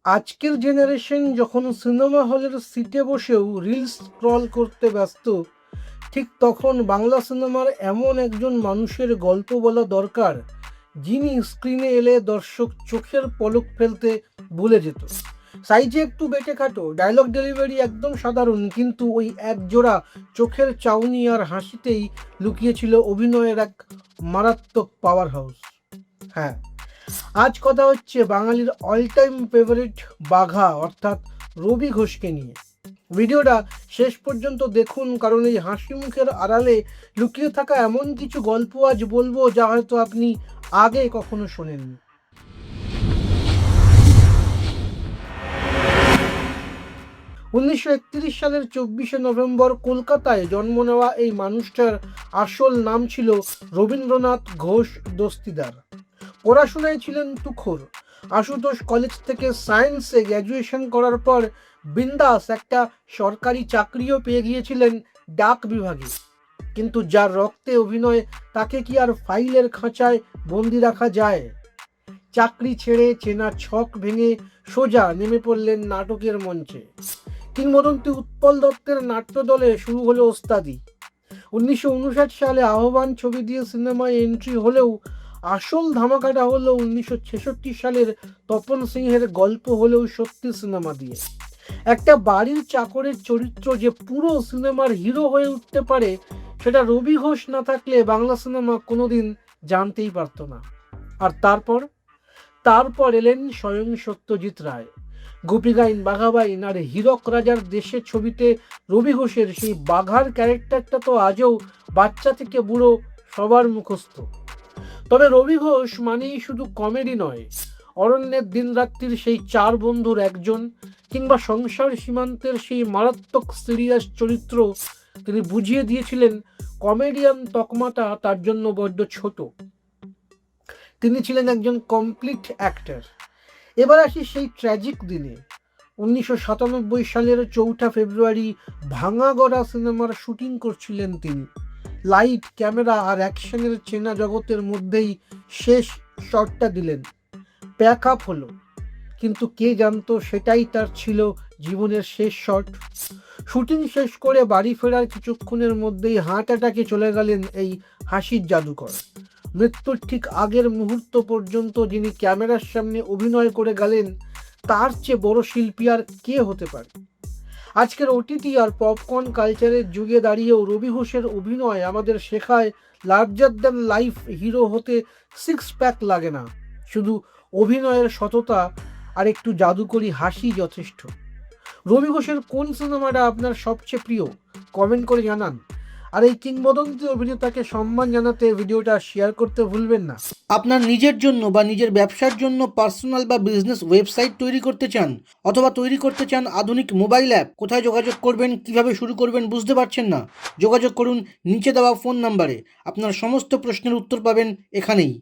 আজকের জেনারেশন যখন সিনেমা হলের সিটে বসেও রিলস স্ক্রল করতে ব্যস্ত, ঠিক তখন বাংলা সিনেমার এমন একজন মানুষের গল্প বলা দরকার, যিনি স্ক্রিনে এলে দর্শক চোখের পলক ফেলতে ভুলে যেত। সাইজে একটু বেটে খাটো, ডায়লগ ডেলিভারি একদম সাধারণ, কিন্তু ওই এক জোড়া চোখের চাউনি আর হাসিতেই লুকিয়েছিল অভিনয়ের এক মারাত্মক পাওয়ার হাউস। হ্যাঁ, আজ কথা হচ্ছে বাঙালির অল টাইম ফেভারিট বাঘা অর্থাৎ রবি ঘোষকে নিয়ে। ভিডিওটা শেষ পর্যন্ত দেখুন, কারণ এই হাসি মুখের আড়ালে লুকিয়ে থাকা এমন কিছু গল্প আজ বলবো যা হয়তো আপনি আগে কখনো শোনেননি। 1931 সালের 24শে নভেম্বর কলকাতায় জন্ম নেওয়া এই মানুষটার আসল নাম ছিল রবীন্দ্রনাথ ঘোষ দস্তিদার। পড়াশোনায় ছিলেন তুখোর। আশুতোষ কলেজ থেকে সায়েন্সে গ্র্যাজুয়েশন করার পর বিন্দাস একটা সরকারি চাকরিও পেয়ে গিয়েছিলেন ডাক বিভাগে। কিন্তু যার রক্তে অভিনয়, তাকে কি আর ফাইলের খাঁচায় বন্দি রাখা যায়? চাকরি ছেড়ে চেনা ছক ভেঙে সোজা নেমে পড়লেন নাটকের মঞ্চে। কিংবদন্তি উৎপল দত্তের নাট্য দলে শুরু হলো ওস্তাদি। 1959 সালে আহ্বান ছবি দিয়ে সিনেমায় এন্ট্রি হলেও আসল ধামাকাটা হলো 1966 সালের তপন সিংহের গল্প হলেও সত্যি সিনেমা দিয়ে। একটা বাড়ির চাকরের চরিত্র যে পুরো সিনেমার হিরো হয়ে উঠতে পারে, সেটা রবি ঘোষ না থাকলে বাংলা সিনেমা কোনোদিন জানতেই পারত না। আর তারপর এলেন স্বয়ং সত্যজিৎ রায়। গোপীগাইন, বাঘাবাইন আর হীরক রাজার দেশে ছবিতে রবি ঘোষের সেই বাঘার ক্যারেক্টারটা তো আজও বাচ্চা থেকে বুড়ো সবার মুখস্থ। তবে রবি ঘোষ মানেই শুধু কমেডি নয়, অরণ্যের দিনরাত্রির সেই চার বন্ধুর একজন, কিংবা সংসার সীমান্তের সেই মারাত্মক সিরিয়াস চরিত্র। তিনি বুঝিয়ে দিয়েছিলেন কমেডিয়ান তকমাটা তার জন্য বড্ড ছোট। তিনি ছিলেন একজন কমপ্লিট অ্যাক্টর। এবার আসি সেই ট্র্যাজিক দিনে। 1997 সালের 4 ফেব্রুয়ারি ভাঙাগড়া সিনেমার শুটিং করছিলেন তিনি। লাইট, ক্যামেরা আর অ্যাকশনের চেনা জগতের মধ্যেই শেষ শটটা দিলেন। প্যাক আপ হলো, কিন্তু কে জানতো সেটাই তার ছিল জীবনের শেষ শট। শুটিং শেষ করে বাড়ি ফেরার কিছুক্ষণের মধ্যেই হার্ট অ্যাটাকে চলে গেলেন এই হাসির জাদুকর। মৃত্যুর ঠিক আগের মুহূর্ত পর্যন্ত যিনি ক্যামেরার সামনে অভিনয় করে গেলেন, তার চেয়ে বড় শিল্পী আর কে হতে পারে? আজকের ওটিটি আর পপকর্ন কালচারের যুগে দাঁড়িয়েও রবি ঘোষের অভিনয় আমাদের শেখায় লার্জার দ্যান লাইফ হিরো হতে সিক্স প্যাক লাগে না, শুধু অভিনয়ের সততা আর একটু জাদুকরি হাসি যথেষ্ট। রবি ঘোষের কোন সিনেমাটা আপনার সবচেয়ে প্রিয়? কমেন্ট করে জানান। আর এই কিংবদন্তি অভিনেতাকে সম্মান জানাতে ভিডিওটা শেয়ার করতে ভুলবেন না। আপনার নিজের জন্য বা নিজের ব্যবসার জন্য পার্সোনাল বা বিজনেস ওয়েবসাইট তৈরি করতে চান, অথবা তৈরি করতে চান আধুনিক মোবাইল অ্যাপ, কোথায় যোগাযোগ করবেন, কিভাবে শুরু করবেন বুঝতে পারছেন না? যোগাযোগ করুন নিচে দেওয়া ফোন নাম্বারে। আপনার সমস্ত প্রশ্নের উত্তর পাবেন এখানেই।